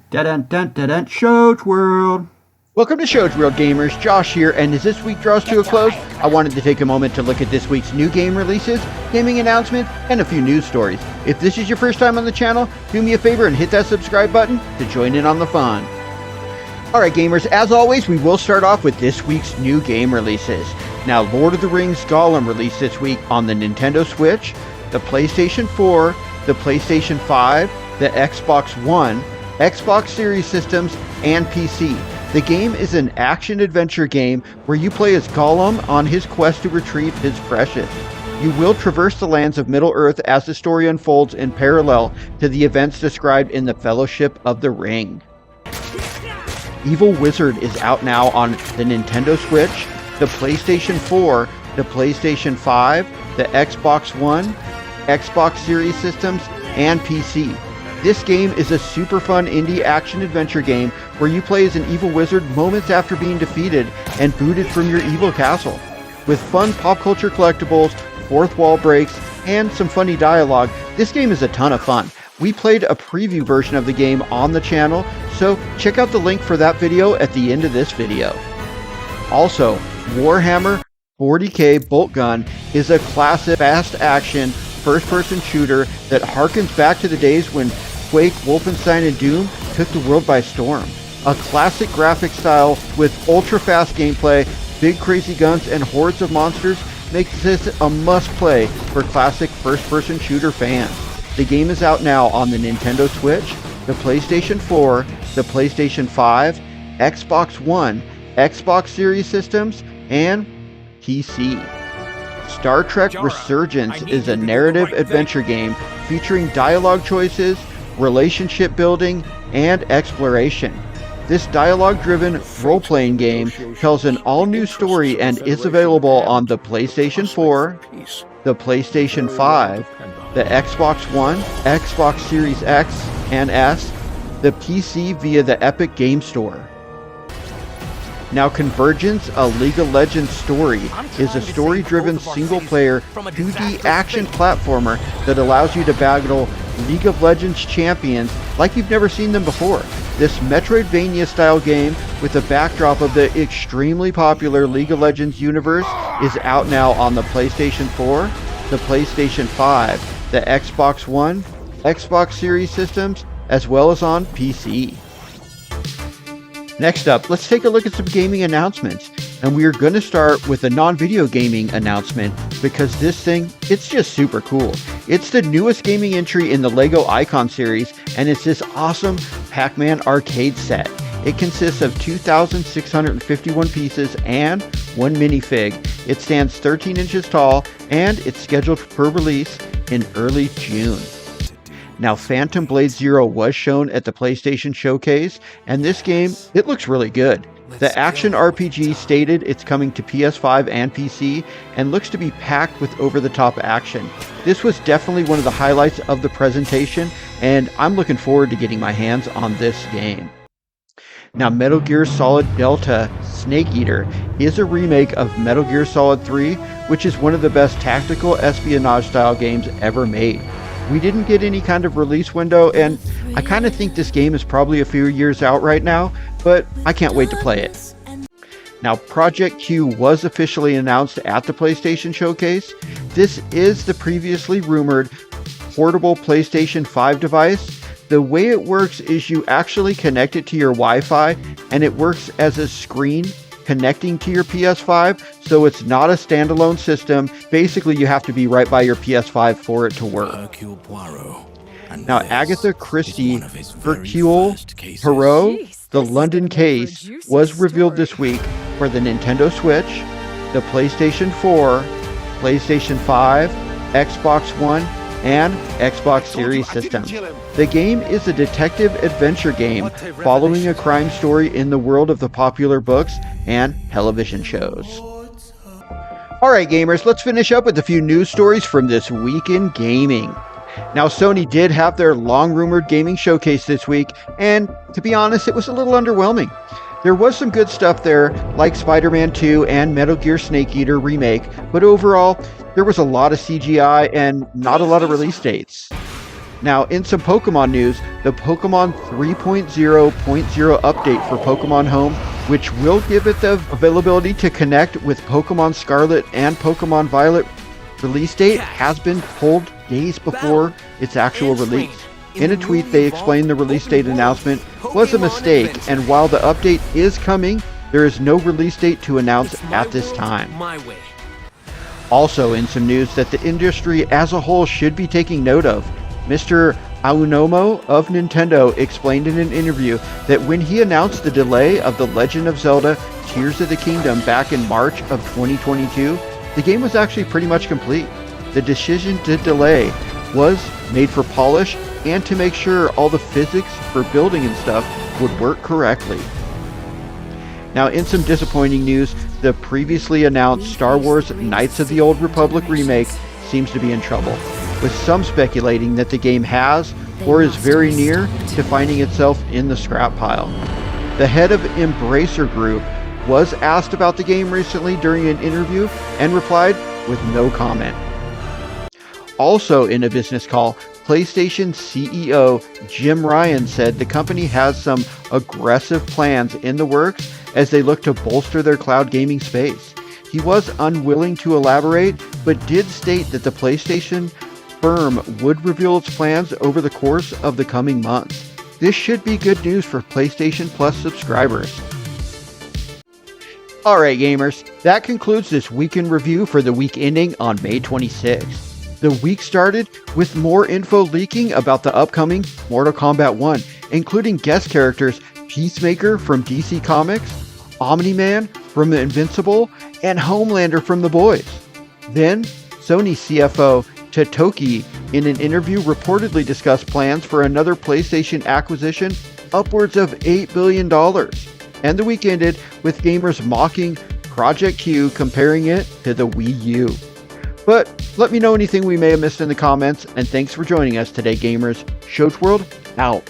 Dun-dun-dun-dun-dun, Show's World. Welcome to Show's World, gamers. Josh here, and as this week draws to a close, I wanted to take a moment to look at this week's new game releases, gaming announcements, and a few news stories. If this is your first time on the channel, do me a favor and hit that subscribe button to join in on the fun. Alright gamers, as always, we will start off with this week's new game releases. Now, Lord of the Rings Gollum released this week on the Nintendo Switch, the PlayStation 4, the PlayStation 5, the Xbox One, Xbox Series systems, and PC. The game is an action-adventure game where you play as Gollum on his quest to retrieve his precious. You will traverse the lands of Middle-earth as the story unfolds in parallel to the events described in the Fellowship of the Ring. Evil Wizard is out now on the Nintendo Switch, the PlayStation 4, the PlayStation 5, the Xbox One, Xbox Series systems, and PC. This game is a super fun indie action-adventure game where you play as an evil wizard moments after being defeated and booted from your evil castle. With fun pop culture collectibles, fourth wall breaks, and some funny dialogue, this game is a ton of fun. We played a preview version of the game on the channel, so check out the link for that video at the end of this video. Also, Warhammer 40k Bolt Gun is a classic fast-action first-person shooter that harkens back to the days when Quake, Wolfenstein, and Doom took the world by storm. A classic graphic style with ultra-fast gameplay, big crazy guns, and hordes of monsters makes this a must-play for classic first-person shooter fans. The game is out now on the Nintendo Switch, the PlayStation 4, the PlayStation 5, Xbox One, Xbox Series systems, and PC. Star Trek Resurgence is a narrative adventure game featuring dialogue choices, relationship building, and exploration. This dialogue-driven role-playing game tells an all-new story and is available on the PlayStation 4, the PlayStation 5, the Xbox One, Xbox Series X and S, the PC via the Epic Game Store. Now, Convergence, a League of Legends story, is a story-driven single-player 2D action platformer that allows you to battle League of Legends champions like you've never seen them before. This Metroidvania-style game with a backdrop of the extremely popular League of Legends universe is out now on the PlayStation 4, the PlayStation 5, the Xbox One, Xbox Series systems, as well as on PC. Next up, let's take a look at some gaming announcements. And we are going to start with a non-video gaming announcement because this thing, it's just super cool. It's the newest gaming entry in the LEGO Icon series, and it's this awesome Pac-Man arcade set. It consists of 2,651 pieces and one minifig. It stands 13 inches tall, and it's scheduled for release in early June. Now, Phantom Blade Zero was shown at the PlayStation Showcase, and this game, it looks really good. The action RPG stated it's coming to PS5 and PC, and looks to be packed with over-the-top action. This was definitely one of the highlights of the presentation, and I'm looking forward to getting my hands on this game. Now, Metal Gear Solid Delta Snake Eater is a remake of Metal Gear Solid 3, which is one of the best tactical espionage-style games ever made. We didn't get any kind of release window, and I kind of think this game is probably a few years out right now, but I can't wait to play it. Now, Project Q was officially announced at the PlayStation Showcase. This is the previously rumored portable PlayStation 5 device. The way it works is you actually connect it to your Wi-Fi, and it works as a screen connecting to your PS5, so it's not a standalone system. Basically, you have to be right by your PS5 for it to work. Now, Agatha Christie Hercule Poirot, the London case, was revealed this week for the Nintendo Switch, the PlayStation 4, PlayStation 5, Xbox One, and Xbox Series systems. The game is a detective adventure game following a crime story in the world of the popular books and television shows. Alright gamers, let's finish up with a few news stories from this week in gaming. Now, Sony did have their long-rumored gaming showcase this week, and to be honest, it was a little underwhelming. There was some good stuff there, like Spider-Man 2 and Metal Gear Snake Eater Remake, but overall, there was a lot of CGI and not a lot of release dates. Now, in some Pokemon news, the Pokemon 3.0.0 update for Pokemon Home, which will give it the availability to connect with Pokemon Scarlet and Pokemon Violet release date, has been pulled days before its actual release. In a tweet, they explained the release date announcement was a mistake, and while the update is coming, there is no release date to announce at this time. Also, in some news that the industry as a whole should be taking note of, Mr. Aonomo of Nintendo explained in an interview that when he announced the delay of The Legend of Zelda Tears of the Kingdom back in March of 2022, the game was actually pretty much complete. The decision to delay was made for polish and to make sure all the physics for building and stuff would work correctly. Now, in some disappointing news, the previously announced Star Wars Knights of the Old Republic remake seems to be in trouble, with some speculating that the game has or is very near to finding itself in the scrap pile. The head of Embracer Group was asked about the game recently during an interview and replied with no comment. Also in a business call, PlayStation CEO Jim Ryan said the company has some aggressive plans in the works as they look to bolster their cloud gaming space. He was unwilling to elaborate, but did state that the PlayStation firm would reveal its plans over the course of the coming months. This should be good news for PlayStation Plus subscribers. Alright gamers, that concludes this week in review for the week ending on May 26th. The week started with more info leaking about the upcoming Mortal Kombat 1, including guest characters Peacemaker from DC Comics, Omni-Man from Invincible, and Homelander from The Boys. Then, Sony CFO Tatoki in an interview reportedly discussed plans for another PlayStation acquisition upwards of $8 billion. And the week ended with gamers mocking Project Q, comparing it to the Wii U. But let me know anything we may have missed in the comments, and thanks for joining us today, gamers. Shoach World, out.